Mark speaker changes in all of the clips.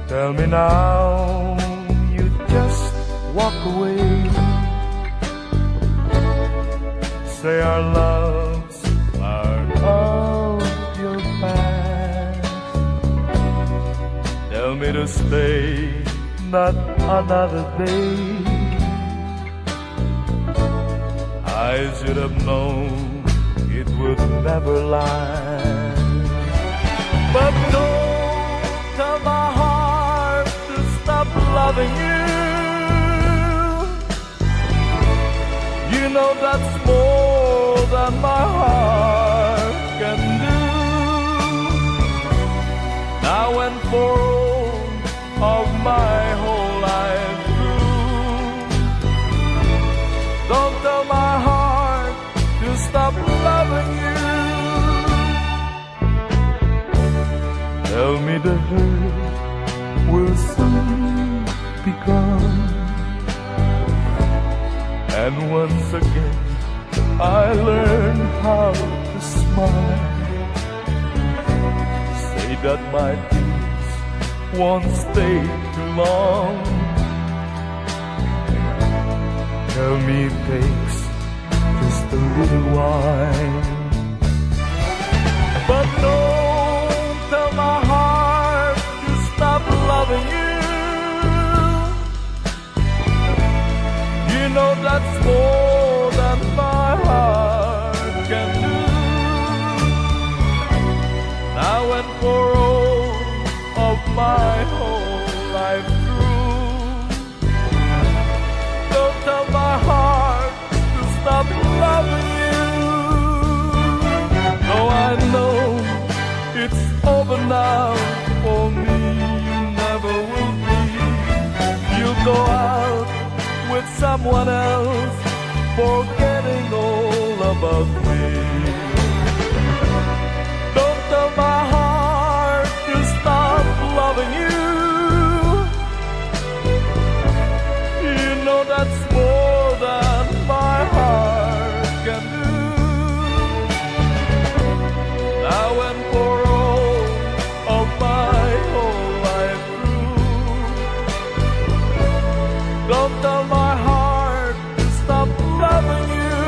Speaker 1: Tell me now, you just walk away. Say our loves are of your past. Tell me to stay, not another day. I should have known it would never last. But don't tell my heart to stop loving you. You know that's more than my heart can do. Now and for all of my whole life through, don't tell my heart to stop loving you. Tell me the hurt will soon be gone, and once again I learn how to smile. Say that my tears won't stay too long. Tell me it takes just a little while. But don't tell my heart to stop loving you. You know that's more than my heart can do. Now and for all of my whole life through, don't tell my heart to stop loving you. No, I know it's over now for me. You never will be. You'll go out with someone else, forgetting all about me. Don't tell my heart to stop loving you. You know that's more than my heart can do. Now and for all of my whole life through, don't tell my heart to stop loving you.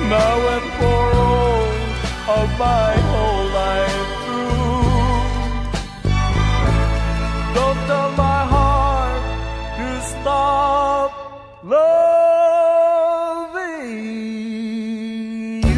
Speaker 1: Now and for all of my whole life through, don't tell my heart to stop loving you.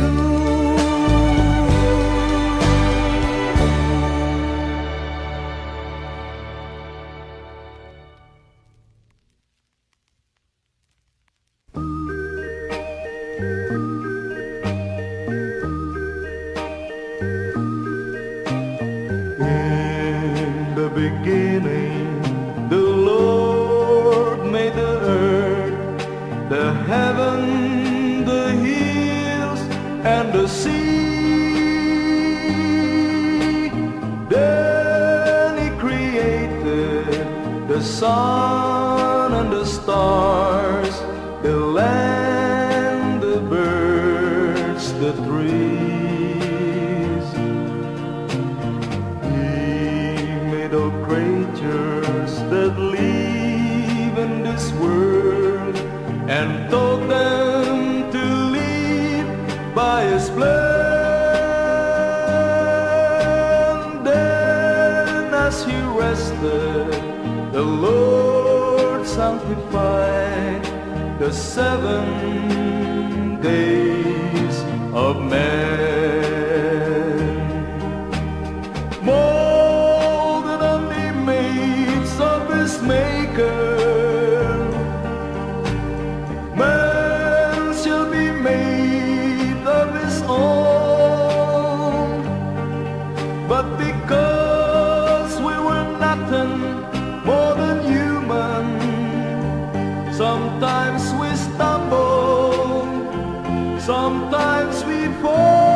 Speaker 1: In the beginning, the Lord made the earth, the heaven, the hills, and the sea. Then He created the sun and the stars, the land, the birds, the trees. He made all creatures that live in this world and taught them to live by His plan. Then as He rested, the Lord sanctified the 7 days of man. Molded on the image of His Maker, man shall be made of His own. But because we were nothing more than human, sometimes we stumble, sometimes we fall.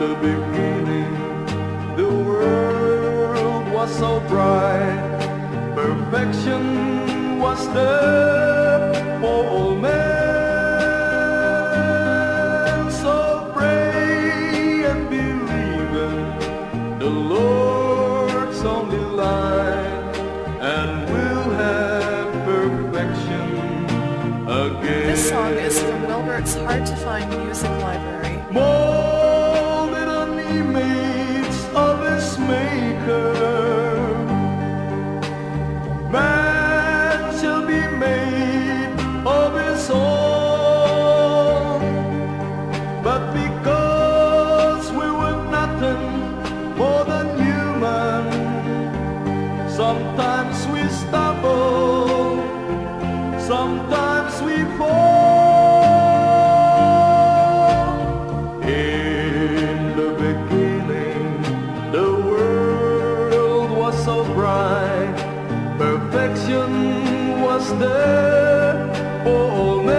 Speaker 1: the beginning, the world was so bright. Perfection was there for all men. So pray and believe in the Lord's only light, and we'll have perfection again.
Speaker 2: This song is from Wilbert's Hard to Find Music Library.
Speaker 1: Molded an image of his maker, man shall be made of his own. But because we were nothing more than human, sometimes we stumble, sometimes we fall. In the beginning, the world was so bright. Perfection was there for all men.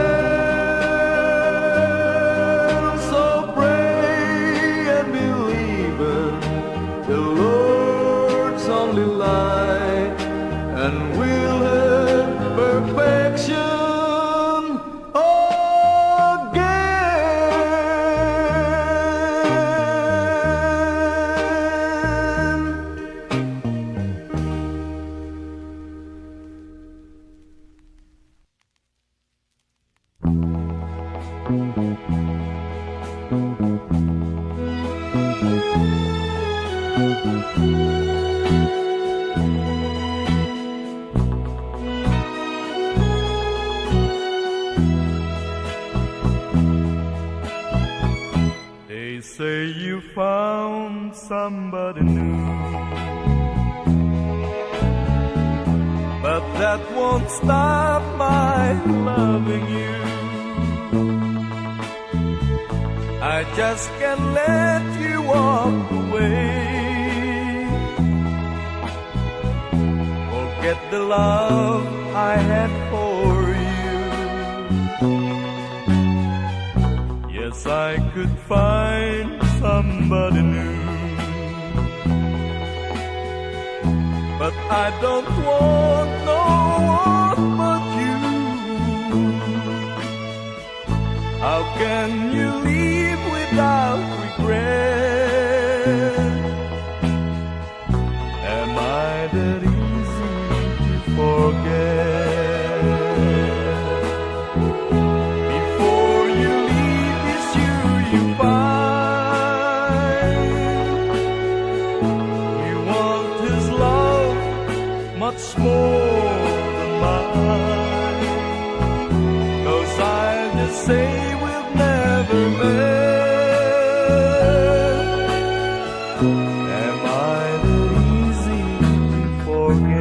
Speaker 1: So pray and believe in the Lord's only light, and we'll have perfection again. They say you found somebody new, but that won't stop my loving you. I just can't let you walk away. Forget the love I had for you. Yes, I could find somebody new, but I don't want no one but you. How can you leave without regret? Am I that easy to forget? Before you leave, it's you find. You want his love much more than mine. 'Cause I just say we've never met. Am I that easy to forget?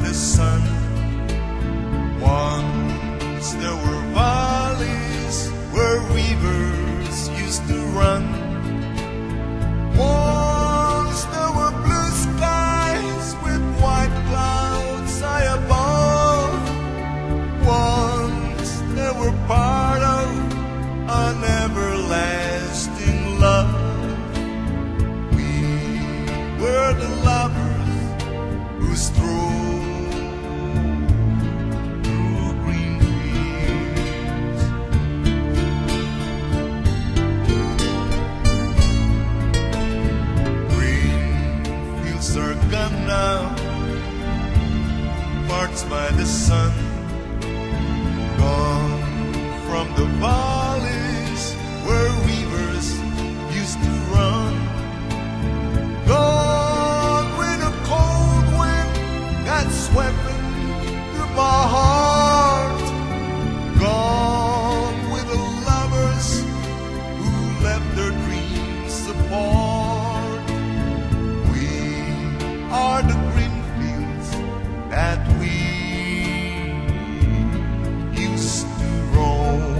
Speaker 3: the sun. Once there were valleys where rivers used to run. Once there were blue skies with white clouds high above. Once they were part of an everlasting love. We were the lovers who strolled through green fields. Green fields are gone now, parched by the sun. Gone from the valleys where rivers used to run. Gone with a cold wind that swept into my heart. Gone with the lovers who left their dreams apart. We are the green fields that we used to roam.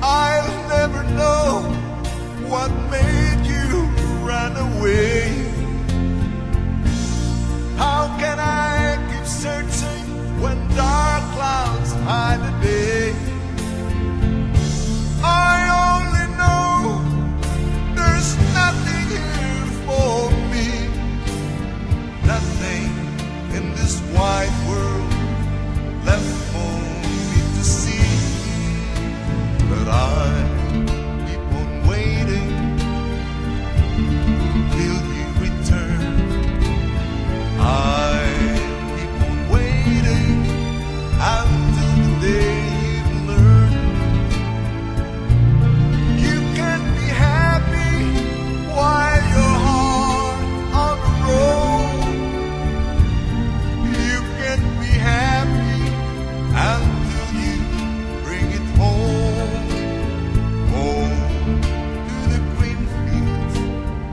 Speaker 3: I'll never know what made you run away. How can I keep searching when dark clouds hide the day? I only know there's nothing here for me. Nothing in this wide world left for me to see. But I keep on waiting till you return. I keep on waiting until the day you learn. You can't be happy while your heart on the road. You can't be happy until you bring it home. Home to the green fields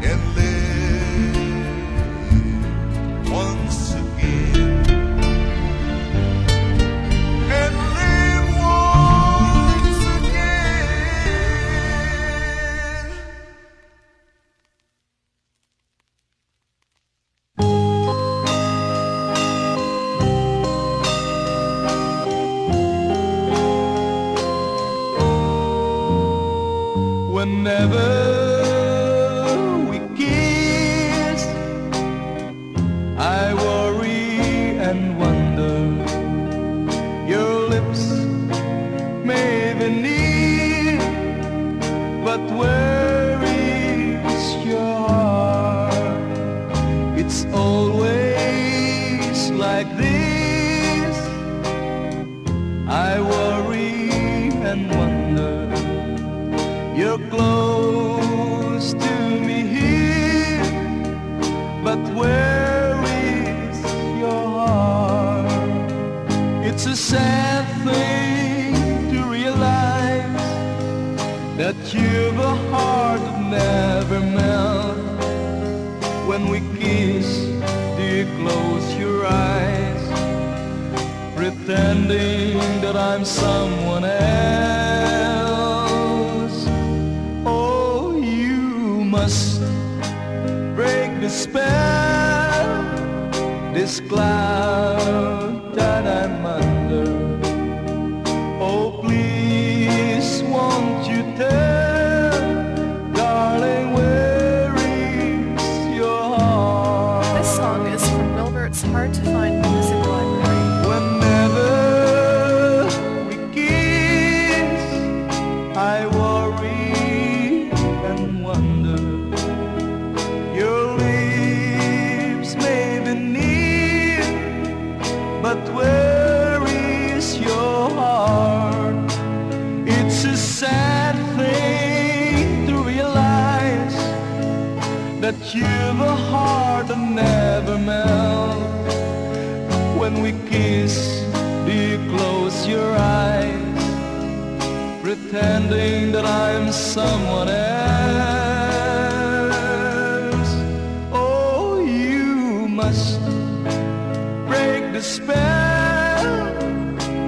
Speaker 3: and live once again. And live once again.
Speaker 1: Whenever we kiss, I worry and wonder. Your lips may be near, but where is your heart? It's always like this. I worry and wonder. You're close to me here, but where is your heart? It's a sad thing to realize that you've a heart that never melts. When we kiss, do you close your eyes, pretending that I'm someone else? Oh, you must break the spell, this cloud that I'm under. Oh, please, won't you tell, darling, where is your heart?
Speaker 2: This song is from Wilbert's Hard to Find Music Library.
Speaker 1: Whenever we kiss, I worry and wonder. Your lips may be near, but where is your heart? It's a sad thing to realize that you've a heart that never melts. When we kiss, do you close your eyes, pretending that I'm someone else. Oh, you must break the spell,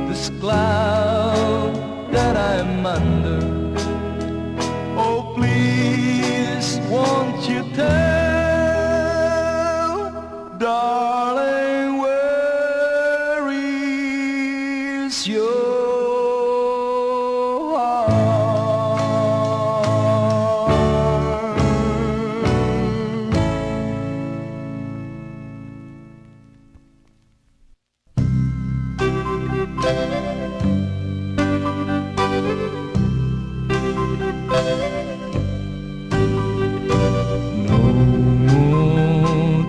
Speaker 1: this cloud that I'm under. Oh, please, won't you tell, darling, where is your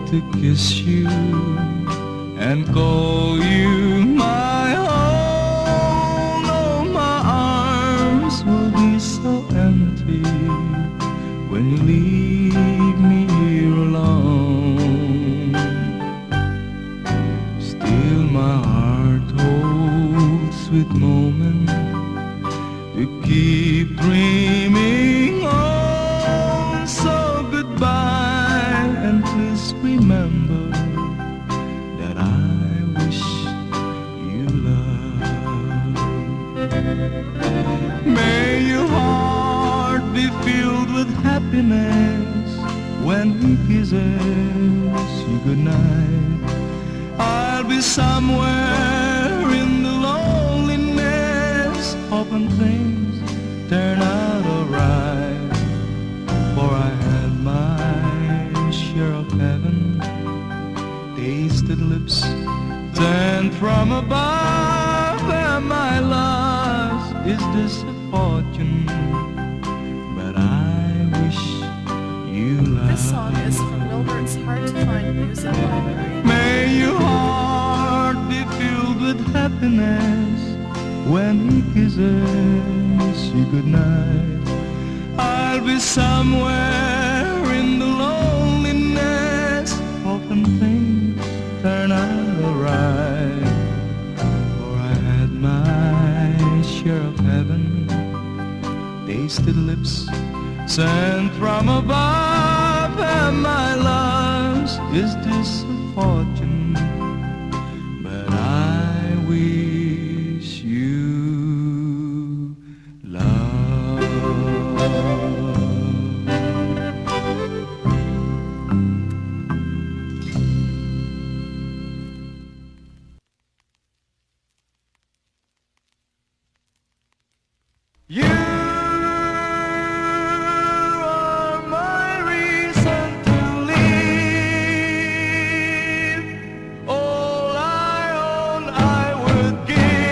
Speaker 1: to kiss you and call you my own. Oh, my arms will be so empty when you leave me here alone. Still my heart holds sweet moment to keep dreaming on. So goodbye, and please remember that I wish you love. May your heart be filled with happiness when he kisses you goodnight. I'll be somewhere in the loneliness, hoping things turn out alright. For I had my share of heaven, tasted lips sent from above, and my loss is this fortune, but I wish you love.
Speaker 2: This song is from Wilbert's Hard to Find Music Library.
Speaker 1: May your heart be filled with happiness when he kisses you goodnight. I'll be somewhere in the loneliness, hoping things turn out alright. For I had my share of heaven, tasted lips sent from above, and my loss is this fortune, but I wish you love. You are my reason to live. All I own I would give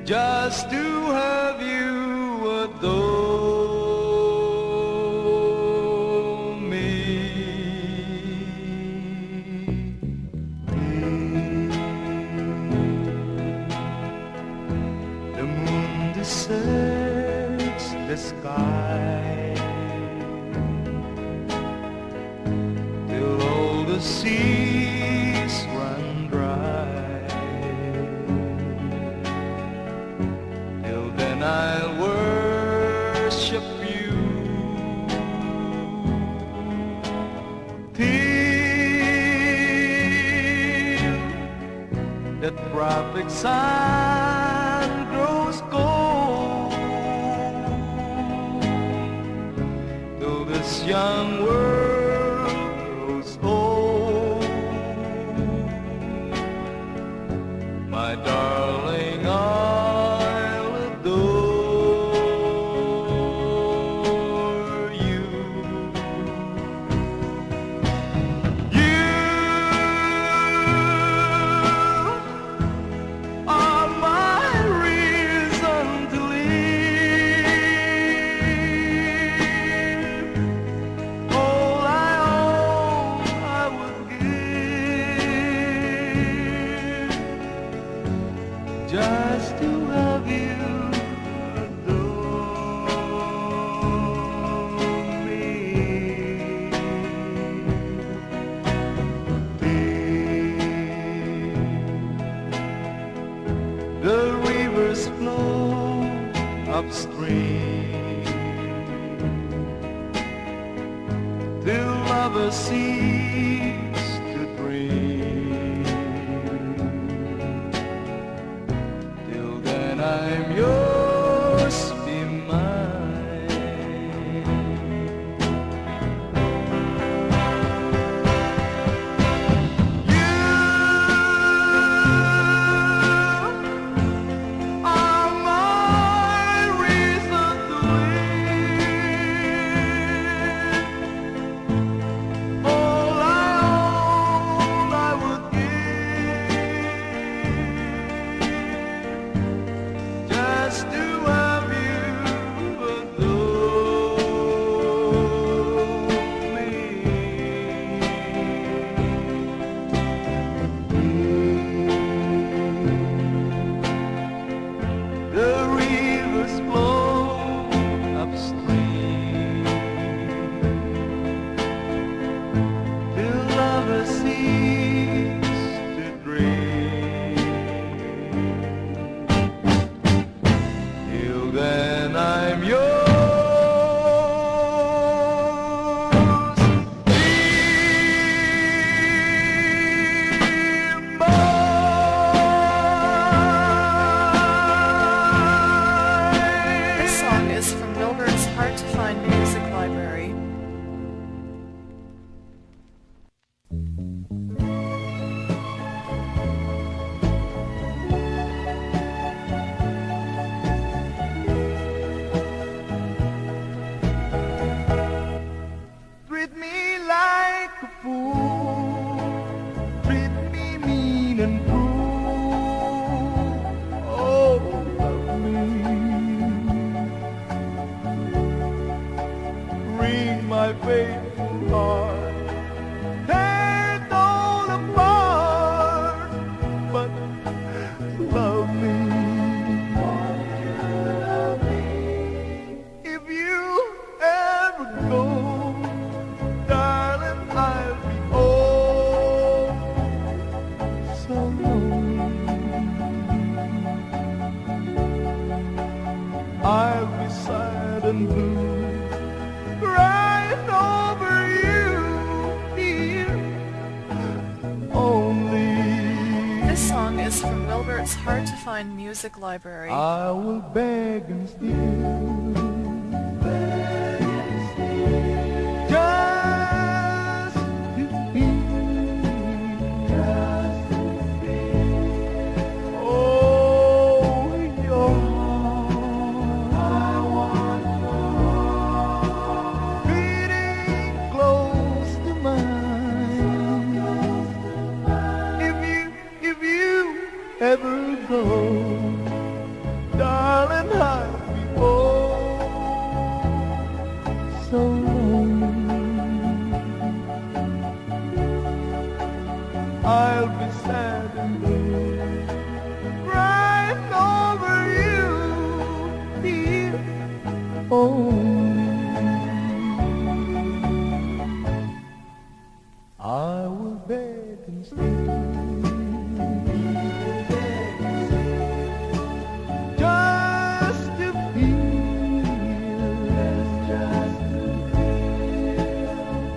Speaker 1: just to have you adore me. The moon deserts the sky till all the seas run dry. Till then I'll worship you till the tropic sun grows cold, till this young world grows old. My darling, I'll adore you. You are my reason to live. All I own I would give lover cease to dream. Till then I'm yours, be mine. You are my reason to live. All I own, I would give just to have you adore me. The rivers flow upstream till lovers cease to dream. Till then I'm yours, be mine.
Speaker 2: This song is from Wilbert's Hard to Find Music Library.
Speaker 1: Treat me like a fool, treat me mean and cruel. Oh, love me, wring my faithful heart, tear it all apart, but love me. If you ever go, darling, I'll be oh so lonely. I'll be sad and blue, crying over you, dear, only.
Speaker 2: This song is from Wilbert's Hard to Find Music Library.
Speaker 1: I will beg and steal, just to feel, oh, your heart. I want your heart beating close to mine. If you ever go, darling, I'll be oh so lonely. I'll be sad and blue, crying over you, dear, only. I will beg and steal, just to feel,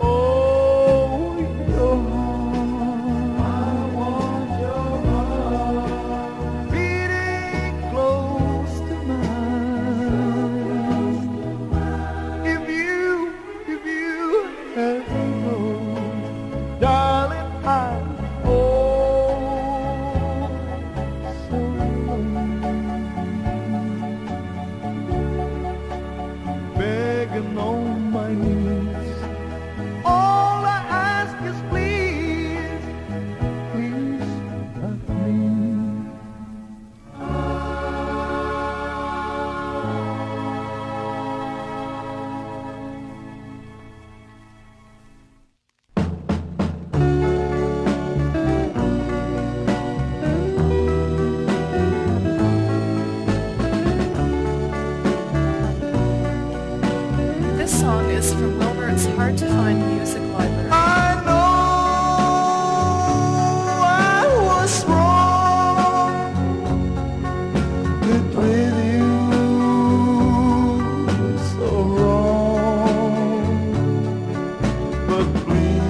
Speaker 1: oh, your heart. I want your heart beating close to mine. If you ever go, darling, I'll be oh so lonely, begging on my knees. All I ask is please, please love me.
Speaker 2: This song is from Wilbert's Hard to Find Music Library.
Speaker 1: I know I was wrong with you, so wrong. But please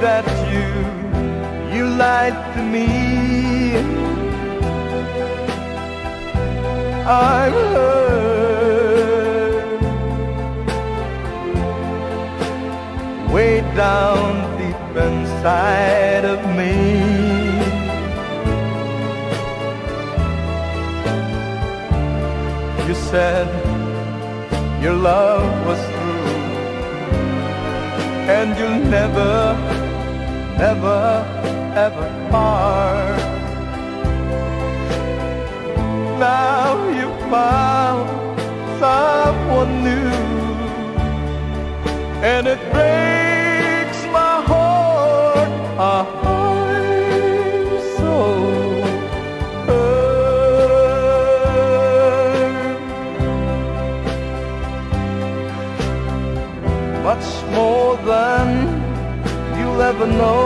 Speaker 1: that you lied to me. I'm hurt way down deep inside of me. You said your love was through, and you'll never, never, ever part. Now you found someone new, and it breaks my heart. I'm so hurt. Much more than you'll ever know.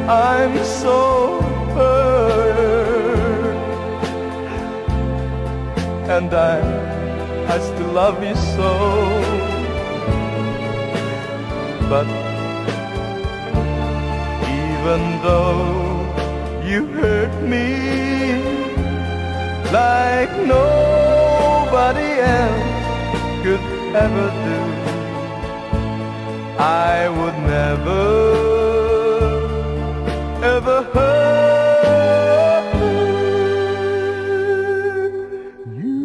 Speaker 1: I'm so hurt, and I still love you so. But even though you hurt me like nobody else could ever do, I would never, ever hurt you.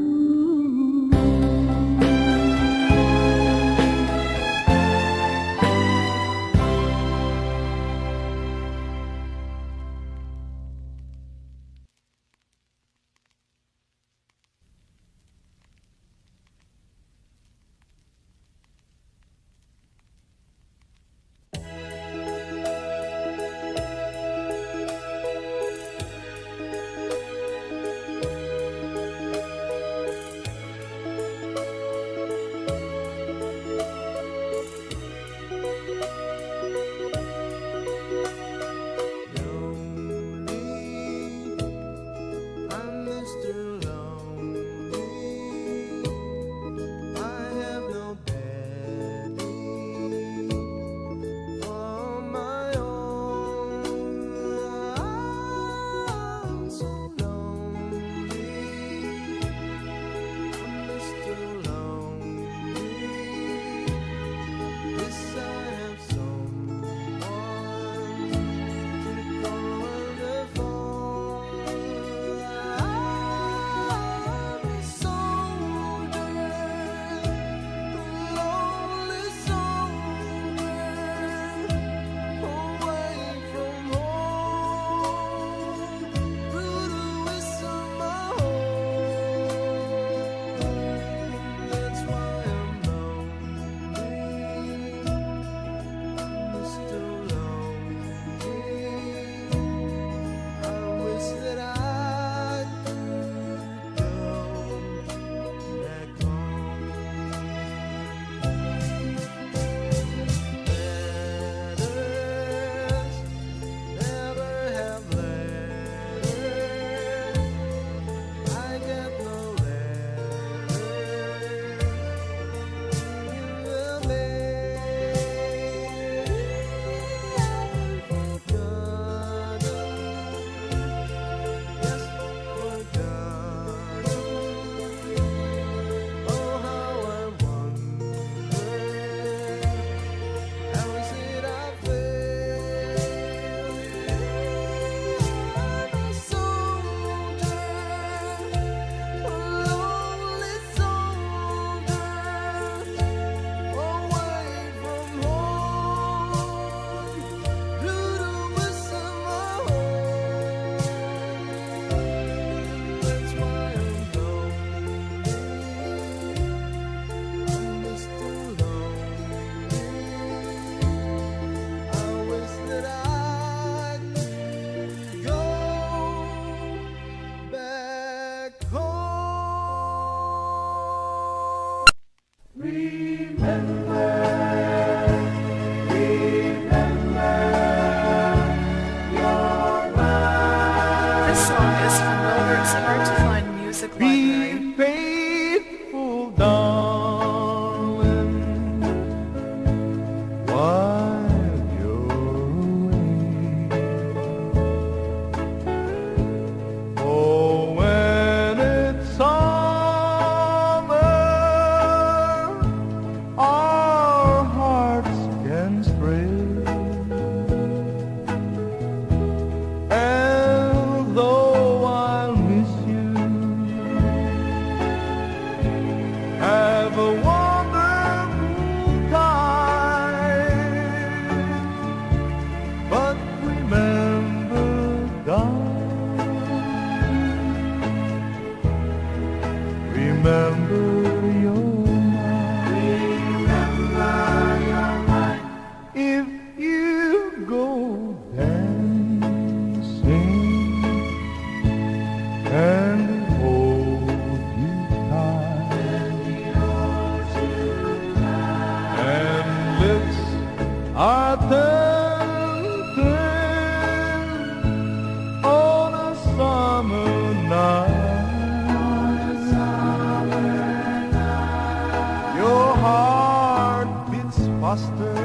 Speaker 1: Foster.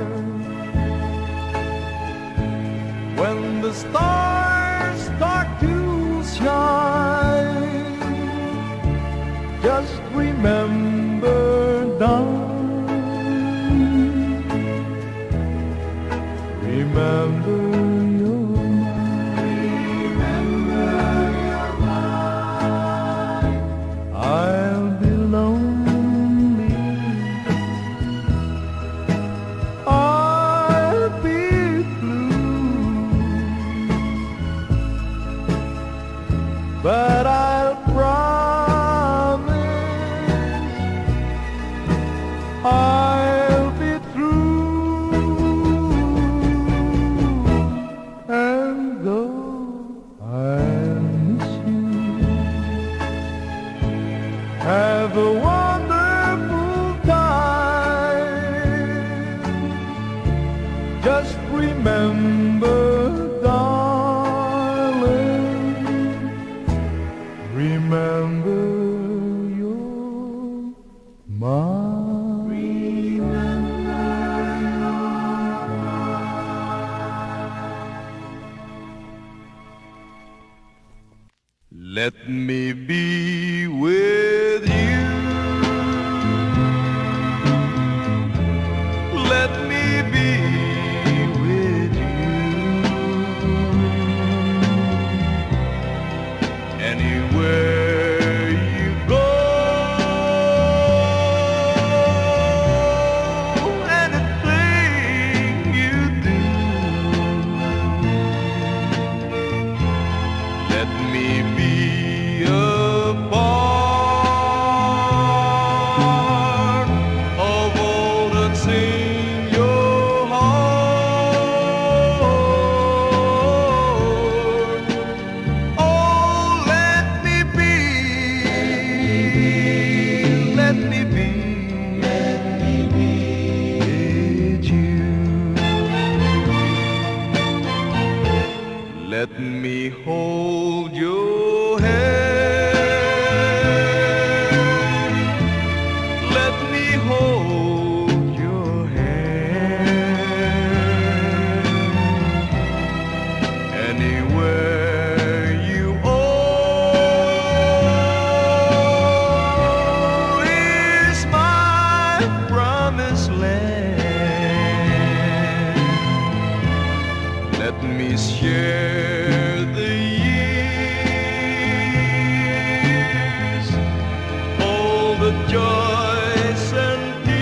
Speaker 1: When the stars start to shine, just remember, darling, remember you're mine. I'll be lonely, I'll be blue, but I'll promise I'll be true. And though I miss you, have a wonderful time. Just remember, darling, remember you're mine. Let me be with you. Let me be with you. Anywhere you go, anything you do, let me be a part of all that's in your heart. Oh, let me be with you. Let me hold your hand. Let me hold your hand. Anywhere you are is my promised land. Let me share the years, all the joys and tears.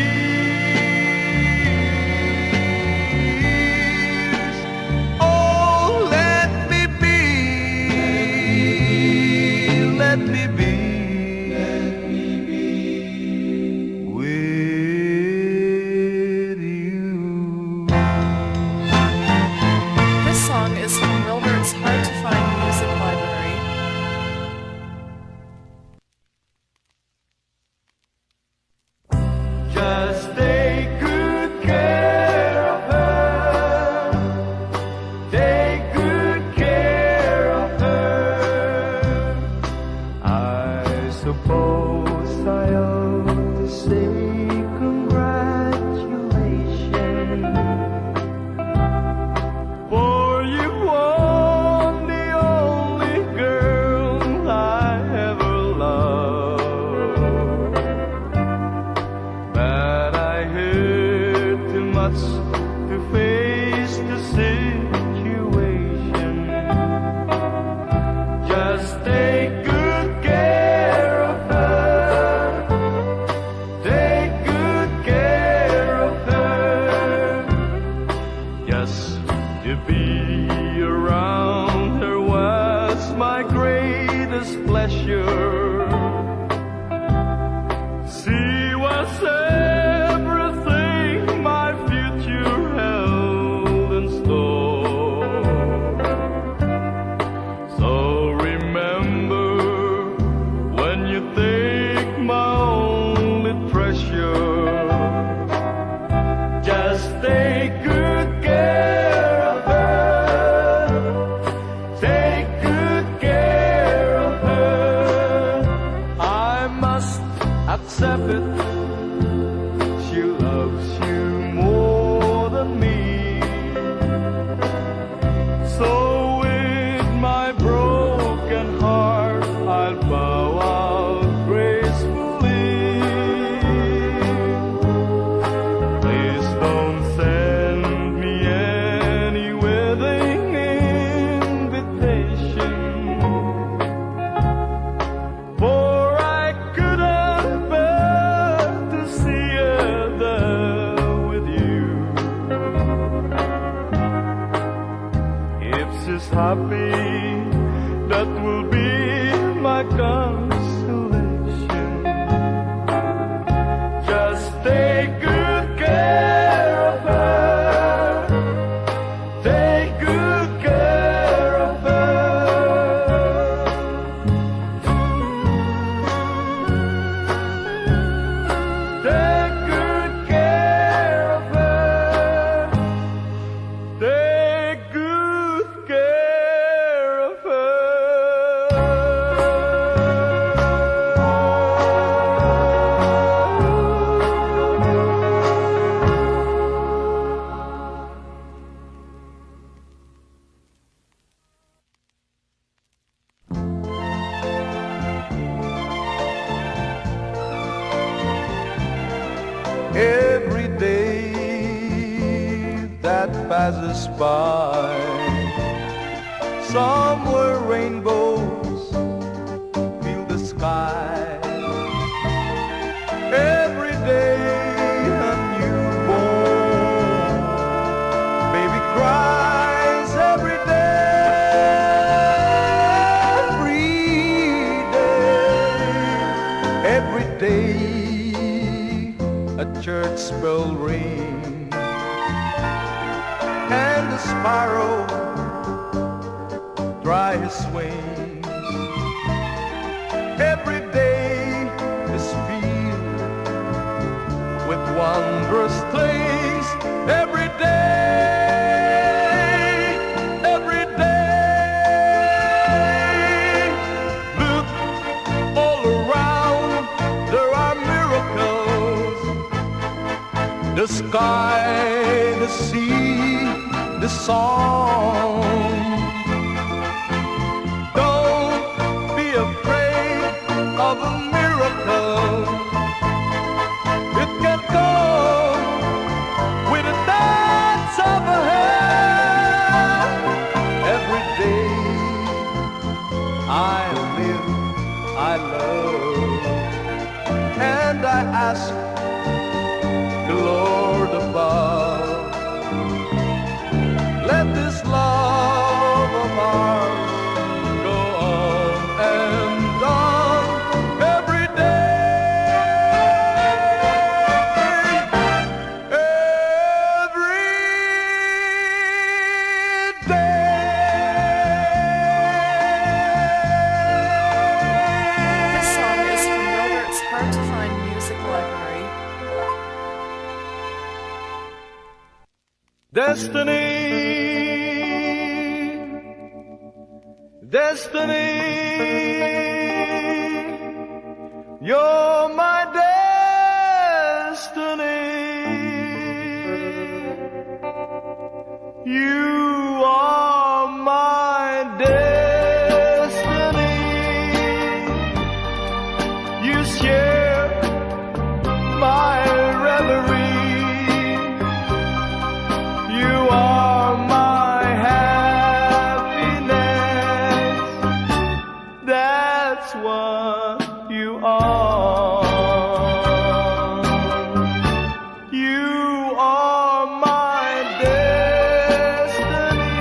Speaker 1: Oh, let me be with you.
Speaker 2: This song is from Wilbert's Hard to Find Music Library.
Speaker 1: Just take good care of her. Take good care of her. I suppose I ought to say congratulations, for you are the only girl I ever loved. But I heard too much to face the situation. Just take good care of her. Take good care of her. Just to be around her was my greatest pleasure. She was everything my future held in store. happy, that will be my consolation. Just take good care of her. Take good care of her. Take good care of her. Take good care of her. Every day that passes by, somewhere rainbows fill the sky. Every day a newborn baby cries. Every day a church bell rings, and the sparrow dry his wings. Every day is filled with wondrous things. Every day, look all around, there are miracles. The sky, the sea, the song. Don't be afraid of a miracle. It can come with a dance of a hand. Every day I live, I love, and I ask the Lord above, let this love of ours go on and on. Every day, every
Speaker 2: This song is from Wilbert's Hard to Find Music Library.
Speaker 1: Destiny, destiny, you're my destiny. You are my destiny. You share my reverie. You are my happiness. That's what you are. You are my destiny.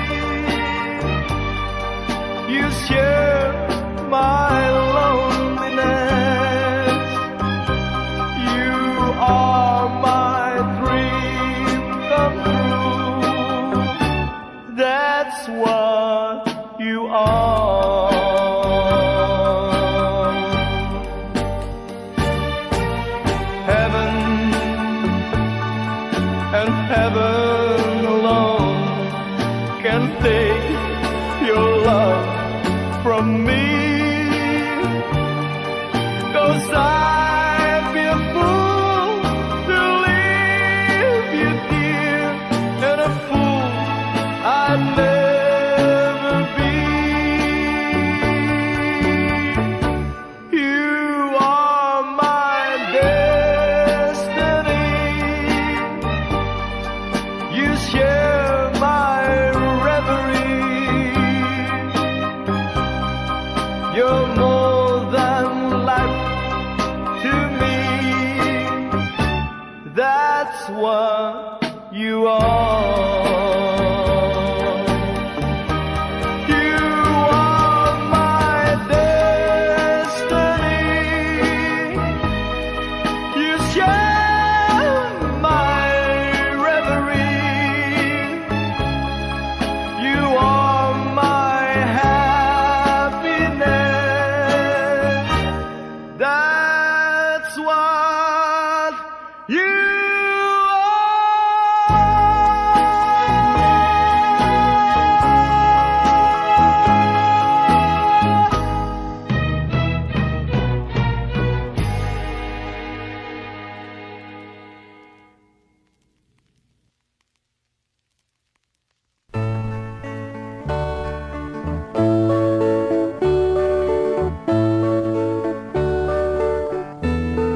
Speaker 1: You share my loneliness. You are my dream come true. That's what you are. Heaven and heaven alone can take your love from me. 'Cause I'd be a fool to leave you, dear, and a fool I'd never be. You are my destiny. You share my reverie. You're more than life to me. That's what you are.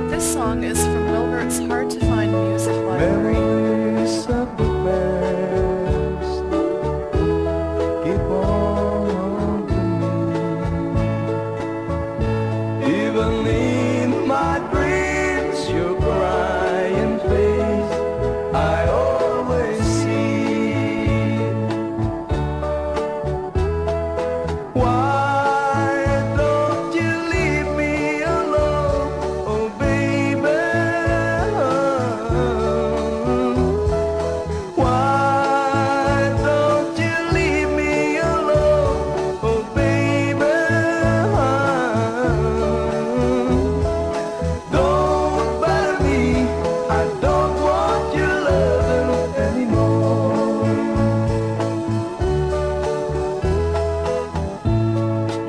Speaker 2: This song is from Wilbert's Hard to Find Music Library.
Speaker 1: Memories of the past keep on haunting me. Even in my dreams, your crying face I always see. Why don't you leave me alone, oh baby? Why don't you leave me alone, oh baby? Don't bother me, I don't want your loving anymore.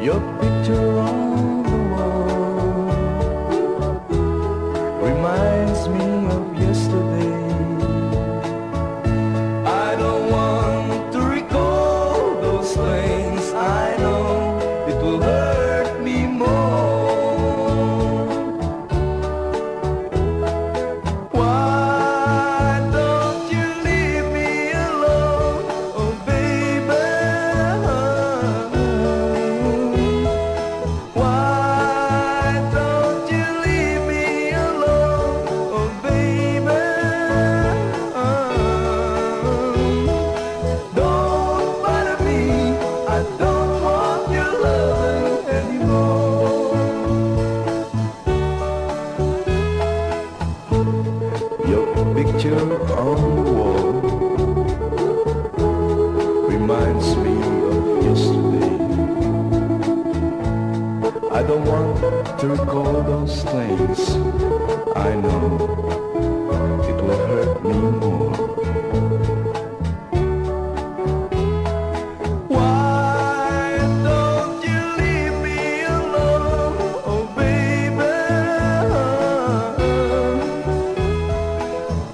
Speaker 1: Your picture on the wall reminds me of yesterday. I don't want to recall those things. I know it will hurt me more. Why don't you leave me alone, oh baby? Why don't you leave me alone, oh baby? Don't bother me, I don't want your loving anymore. Your picture on the wall reminds me of yesterday. I don't want to recall those things. I know it will hurt me more. Why don't you leave me alone, oh baby?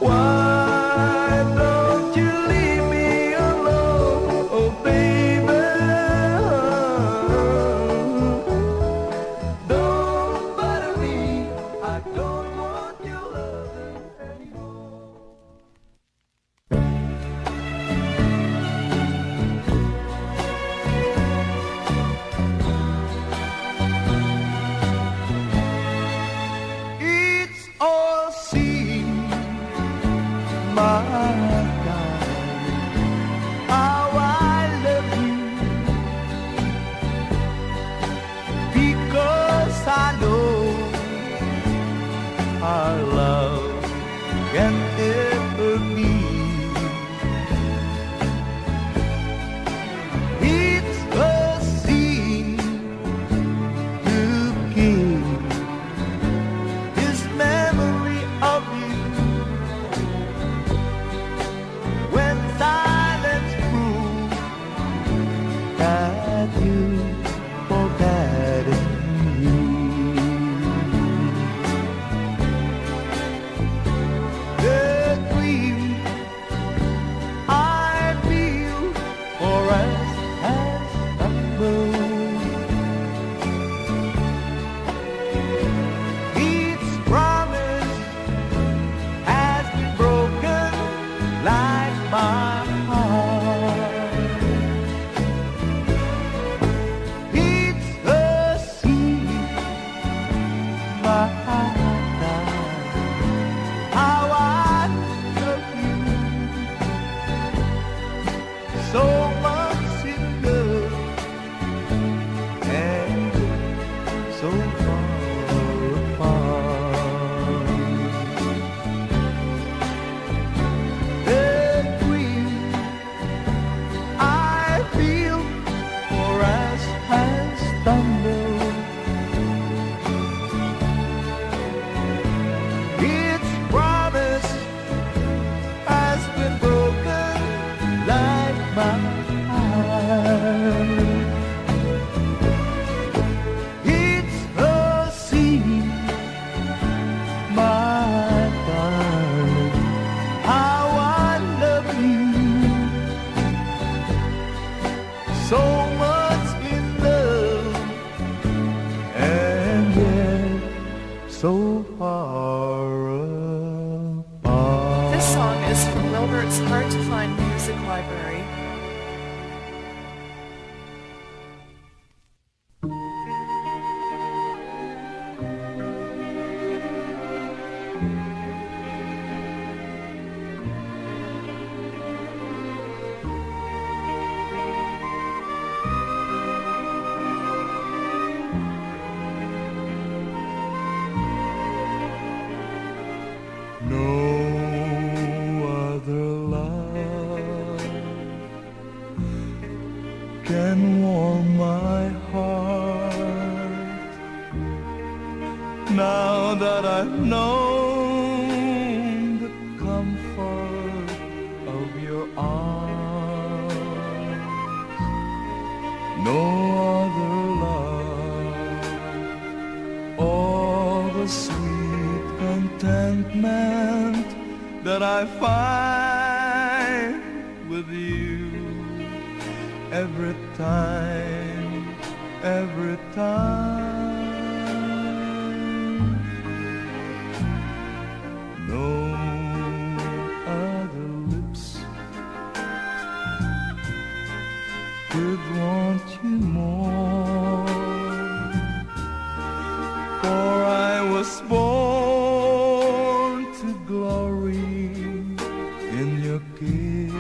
Speaker 1: Why don't you leave me alone, oh baby? Don't bother me, I don't want your loving anymore. It's all seen, my darling, how I love you, because I know our love can ever be. It's a sin to keep this memory of you when silence proves that you forgotten me. The
Speaker 2: is from Wilbert's Hard to Find Music Library.
Speaker 1: No other love can warm my heart now that I've known the comfort of your arms. No other love, all the sweet contentment that I find with you every time, every time. No other lips could want you more, for I was born to glory in your kiss,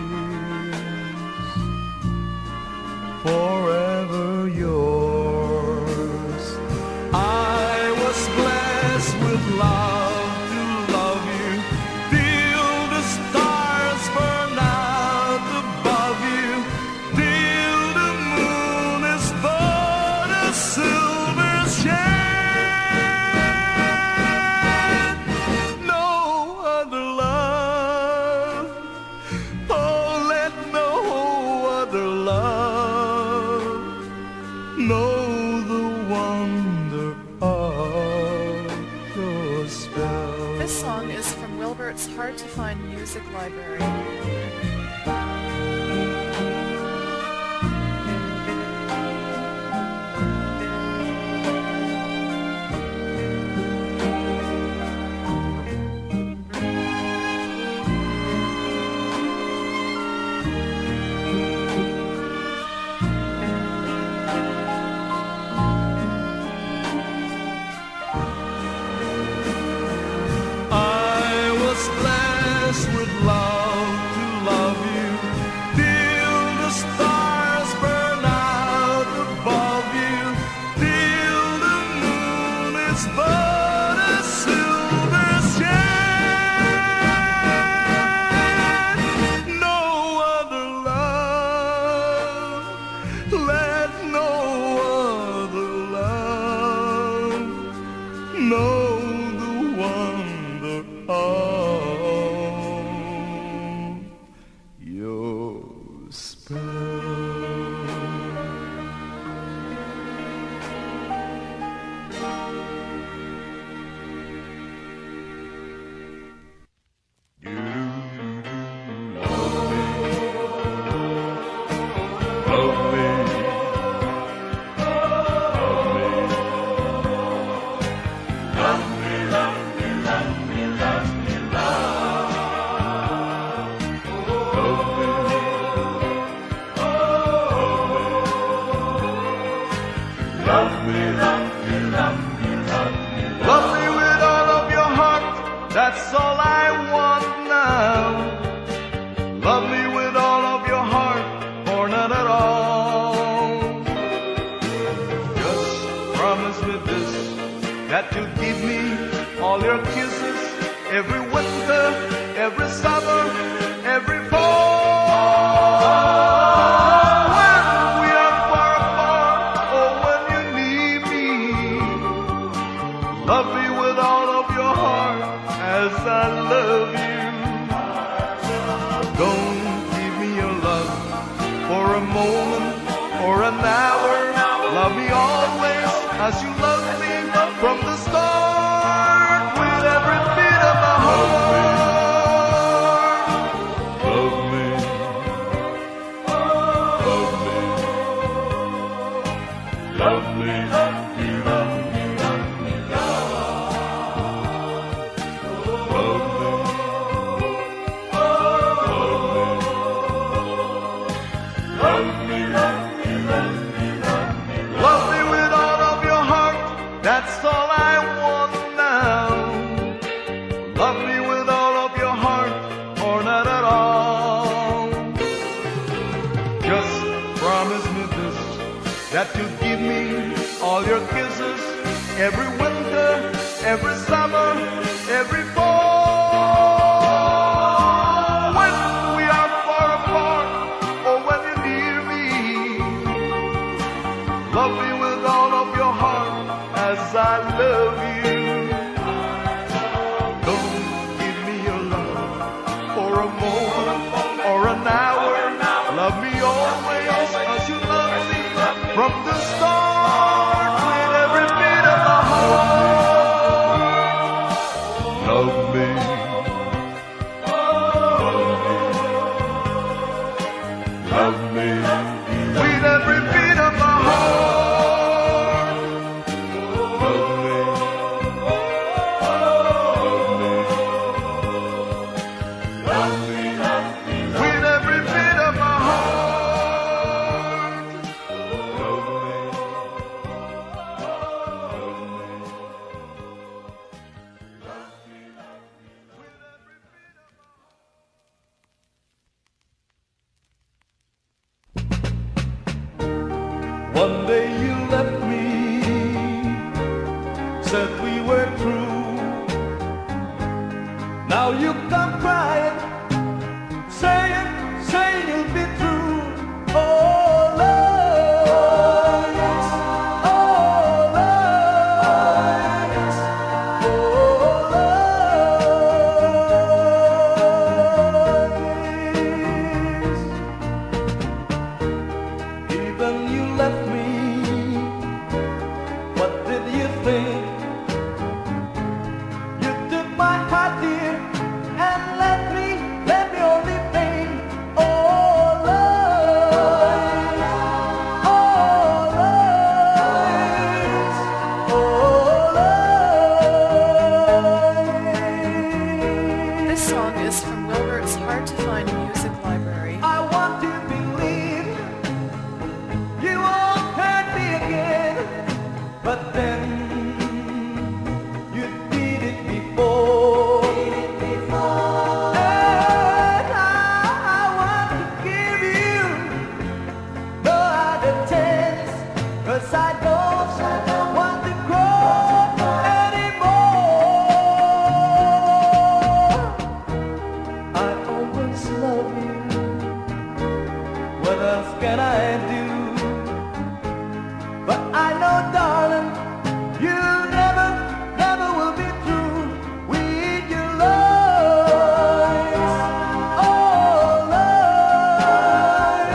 Speaker 1: forever yours. I was blessed with love to love you till the stars burn out above you, till the moon is but a silver shade. No other love, oh, let no other love know the wonder of your spell.
Speaker 2: This song is from Wilbert's Hard to Find Music Library.
Speaker 1: I was blessed with love to love you till the stars burn out above you, till the moon is but a silver shade. No other love, let no other love know the wonder of your spell. Love me with all of your heart, that's all I want now. Love me with all of your heart, or not at all. Just promise me this, that you'll give me all your kisses every winter, every summer, every fall. When we are far apart, or when you need me, love me with all of your heart as I love you. Don't give me your love for a moment or an hour. Love me always as you loved me from the start, with every beat of my heart. Love me, love me, love me, love me, love me, love me, love me. every winter, every summer, every fall. When we are far apart, or when you're near me, love me with all of your heart as I love you. Don't give me your love for a moment or an hour. Love me always as you love me from the start with every beat of my heart. Love me. Love me. With every beat of my heart. Love me. Love me. Love me. With every beat of my heart. Love me. One day you left me, said we were through. Now you come crying, saying you'll be true. Oh Lord, yes. Oh Lord, yes. Oh Lord, yes. Even you left me, what did you think? You took my heart, dear, and let me only pain. Oh Lord, oh Lord, oh Lord.
Speaker 2: This song is from Wilbert's Hard to Find Music Library.
Speaker 1: I want to believe you won't hurt me again, but then you did it before. And I want to give you no other chance, 'cause I don't want to grow anymore. I always love you. What else can I do? But I know, darling, you never will be through with your love. Oh Lord,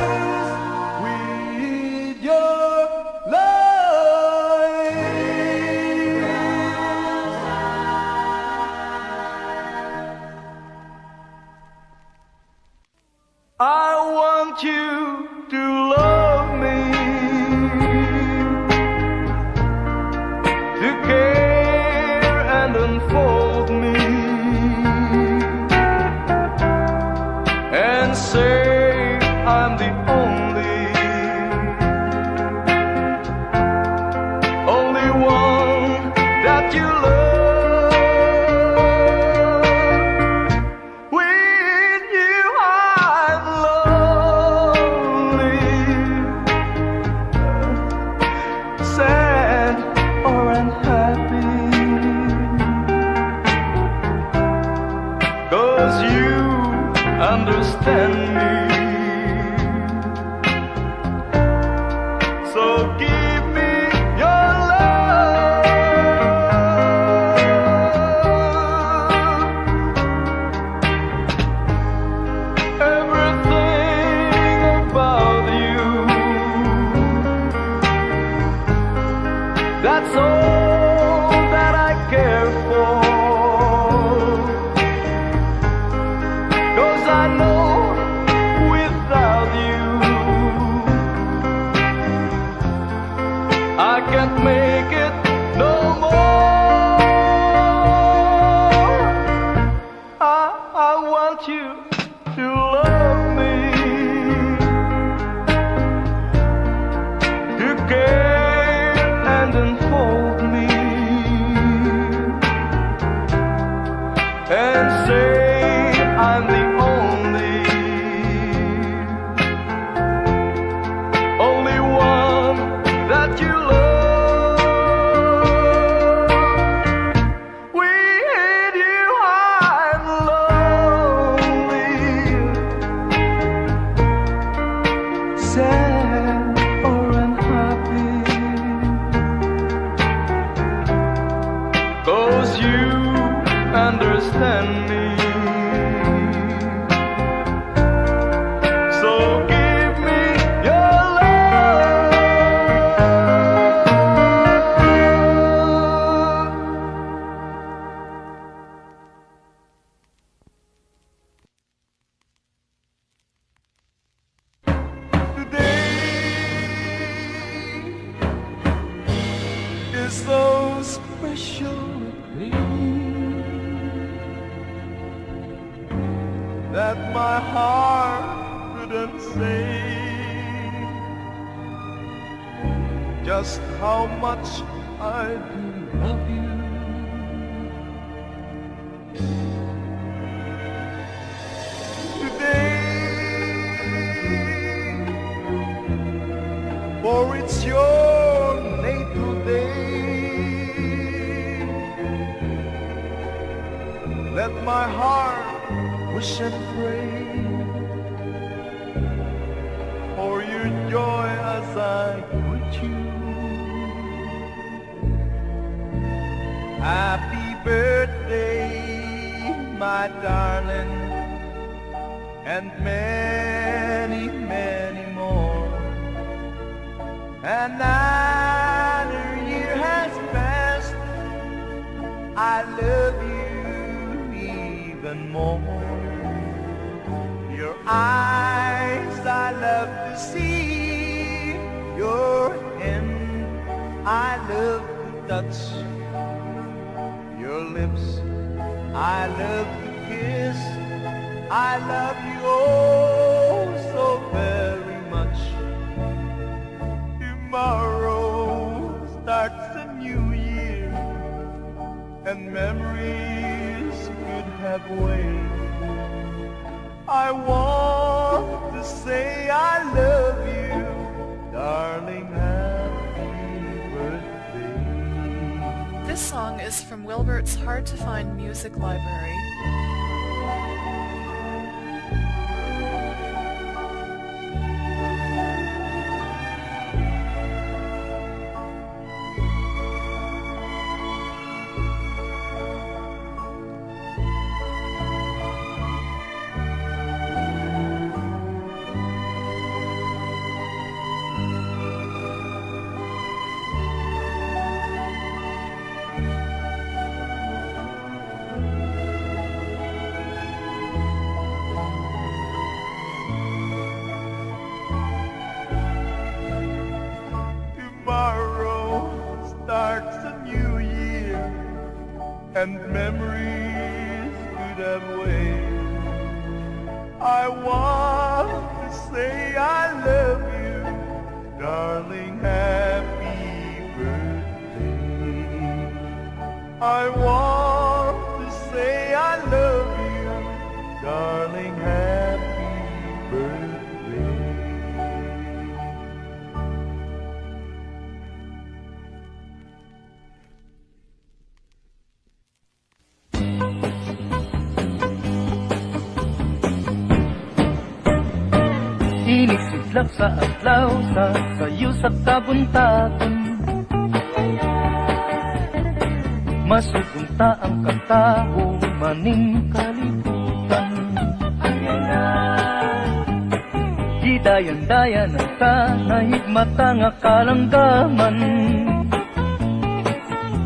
Speaker 1: with your love. I want you to love me, to care and unfold me, and say I'm the only one that you love. With you I'm lonely, sad or unhappy, 'cause you understand me. So give me your love. Everything about you, that's all that I care for. 'Cause I know without you I can't make it no more. I want you to love me, to care and unfold me, and say I'm the only one that you love. show it plainly that my heart couldn't say just how much I do love you. For it's your natal day. Let my heart wish and pray for your joy as I greet you. Happy birthday, my darling, and many, many more. Another year has passed, I love you even more. Your eyes I love to see, your hand I love to touch, your lips I love to kiss. I love you oh so very much. Tomorrow starts a new year, and memories could have waited. I want to say I love you, darling, happy birthday.
Speaker 2: This song is from Wilbert's Hard to Find Music Library.
Speaker 1: Starts a new year, and memories could have waited. I want to say I love you, darling, happy birthday. I want to say I love you, darling, happy birthday.
Speaker 4: Inisidlak sa adlaw sa sayo sa kabuntagon, masugunta ang katao maning kalibutan. Gidayan-dayan ang tanahigmata nga kalanggaman,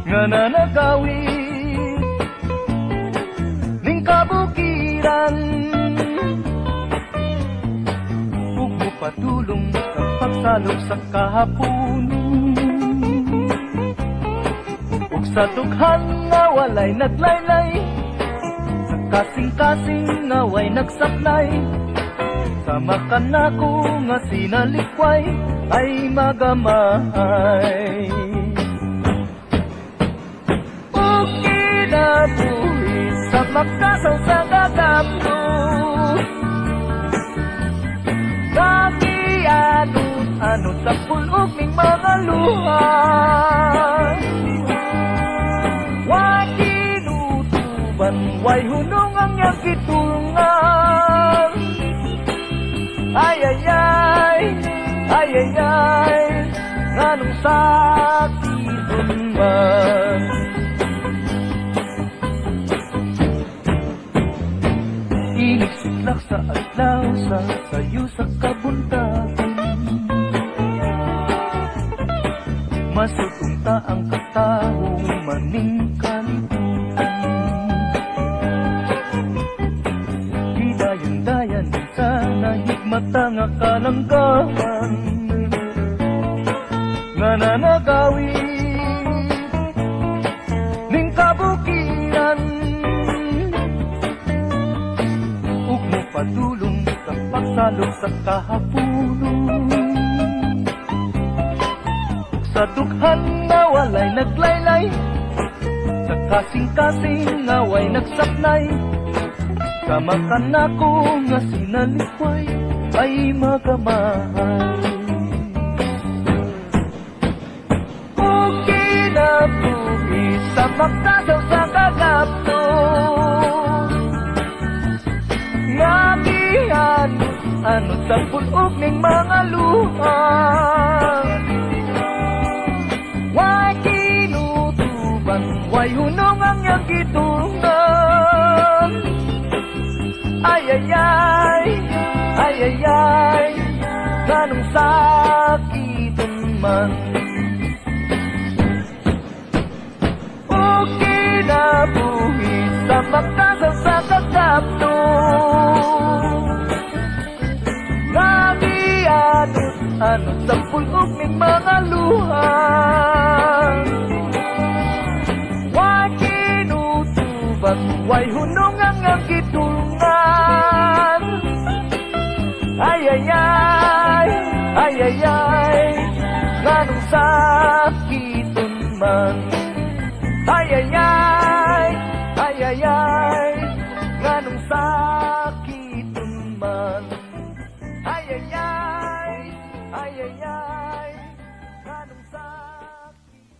Speaker 4: nga nanagawi ning kabukiran. Patulong sa pagsalog sa kahapon, ug sa dughan nga walay naglaylay, sa kasing-kasing nga way nagsaknay, sama ka nako nga sinalikway ay magamay. Ug kinabuhi sa makasaw sa gagamno, anot sa pulog ning mga luha, way kinutuban, way hunong ang iyang kitungan. Ay ay ay, ay ay ay, nganong sakit man. Inisidlak sa adlaw sa sayo sa kabuntagon, masutunta ang katao maning kalibutan. Hidayan-dayan sa nahigmata nga kalanggaman, nga nanagawi padulong sa pagsalog sa kahapunon. Sa dughan nga walay naglaylay, sa kasing-kasing nga way nagsaknay, sama ka na ko nga sinalikway ay magamahal. O kinabuhi sa magtasaw sa kagapto, nga gihanot sa pulog ning mga luha. Way kinutuban, way hunong ang iyang gitungan. Ay ay ay, ay ay ay, ganong sakitan man. O kinabuhi sa magtasaw sa kagapto, anot sa pulog ng mga luha. Way kinutuban, way hunong ang ang gitungan. Ay ay ay, ay ay ay, ganong sakiton man. Ay ay ay, ay ay ay, ganong sakiton man. Ay ay ay, ay ay ay, ganong sakit.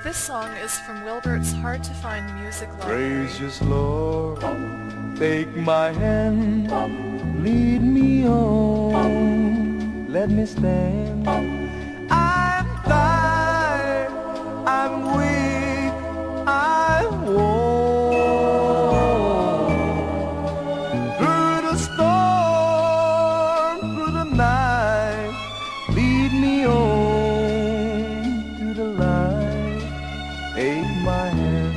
Speaker 2: This song is from Wilbert's Hard to Find Music Library.
Speaker 1: Gracious Lord, take my hand, lead me on, let me stand. I'm tired, I'm weak, I'm worn. Through the storm, through the night, lead me on to the light. Take my hand,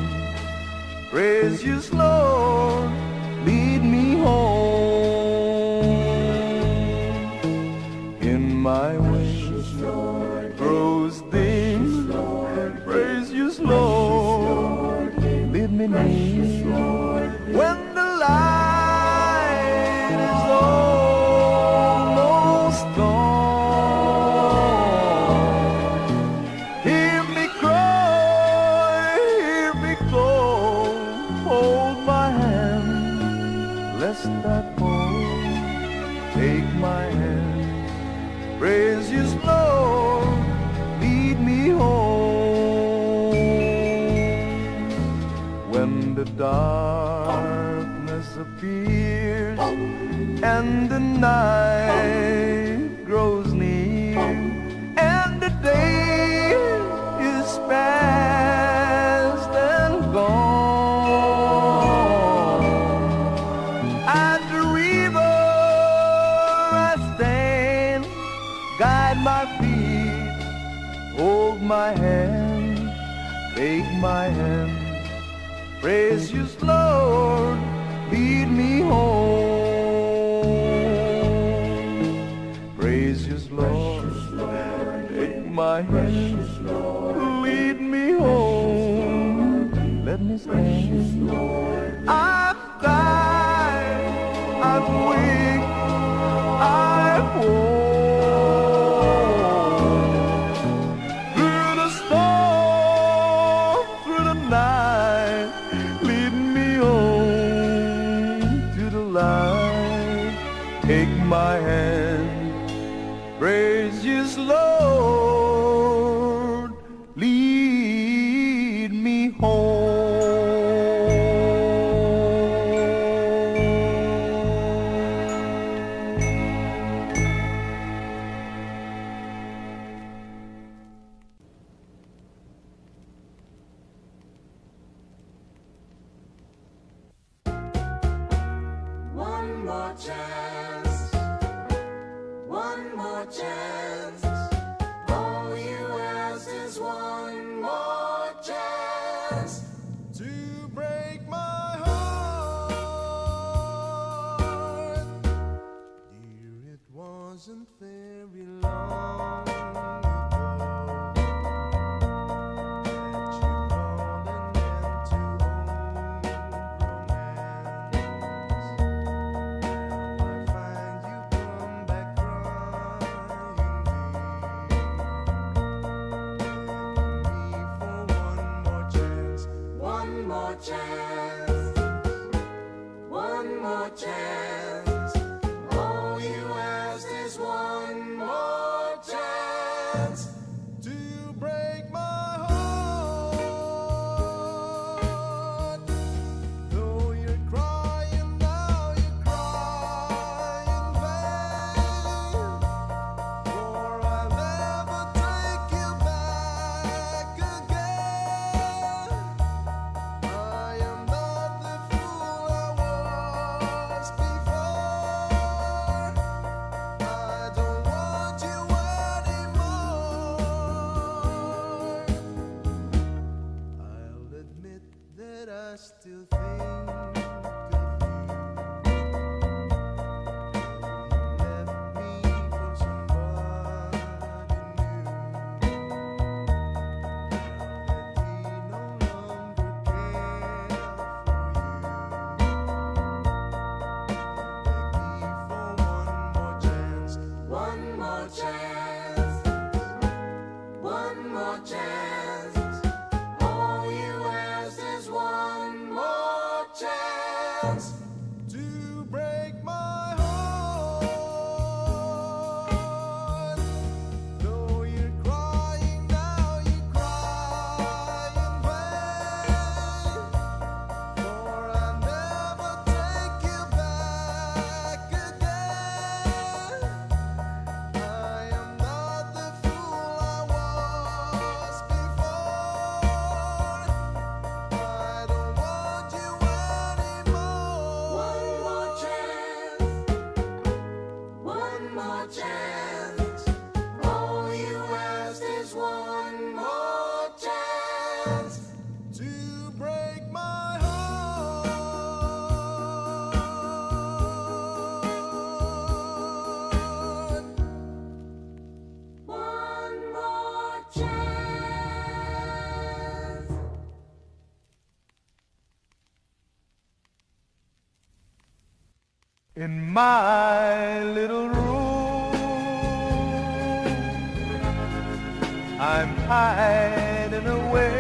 Speaker 1: praise you, Lord, lead me home. In my wings grows dim, praise you, Lord, lead me near. When the light is almost gone, hear me cry, hear me call, hold my hand, lest I fall. Take my hand, praise you, Lord, lead me home. When the darkness appears and the night grows near and the day is past and gone, at the river I stand, guide my feet, hold my hand, take my hand, praise you, Lord, lead me home. Praise you, Lord, take my hand, lead me home, let me stand. I'm tired, I'm weak, I'm worn. Through the storm, through the night, lead me on to the light. Take my hand, praise you, Lord, lead me home.
Speaker 5: One more chance, one more chance. All you ask is one more chance
Speaker 3: to break my heart. Dear wasn't very long ago that you called an end to old romance. Now I find you come back crying me, begging me for one more chance.
Speaker 5: One more chance, one more chance. All you ask is one more chance.
Speaker 3: Do you break my heart? Though you're crying now, you're crying in vain. For I'll never take you back again. I am not the fool I was before. I don't want you anymore. I'll admit that I still think of you. You left me for somebody new. Now that he no longer cares for you, beg me for one more chance.
Speaker 5: One more chance, one more chance. All you ask is one more chance.
Speaker 3: To break my heart. Though you're crying now, you cry in vain. For I'll never take you back again. I am not the fool I was before. I don't want you anymore.
Speaker 5: One more chance, one more chance. All you ask is one more chance.
Speaker 3: To break my heart.
Speaker 5: One more chance.
Speaker 1: In my little room, I'm hiding away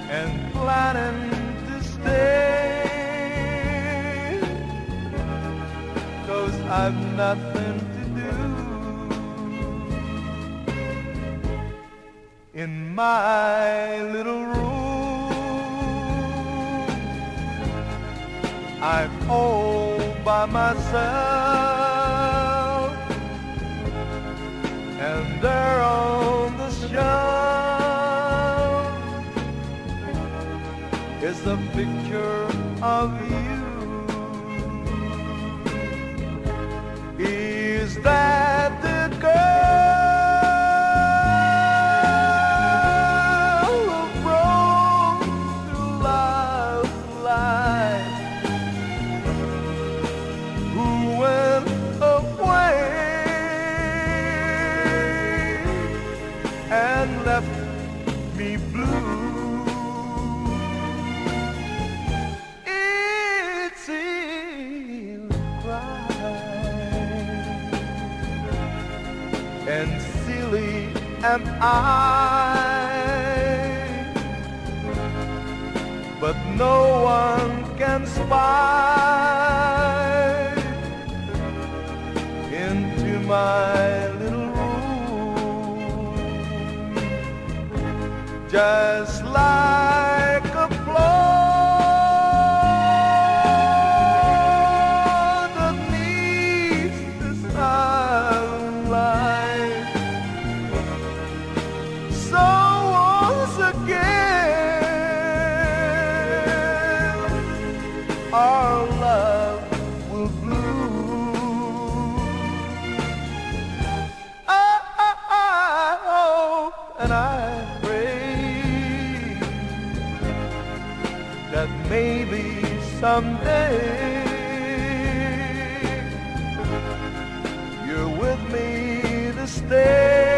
Speaker 1: and planning to stay, 'cause I've nothing to do. In my little room, I'm all by myself, and there on the shelf is a picture of you. Is that the girl who broke through life's line, who went away and left me blue? It's easy to cry, and silly am I, but no one can spy into my little room, just like a flood that needs the sunlight. So once again, our love will bloom. I hope and I pray that maybe someday here with me to stay.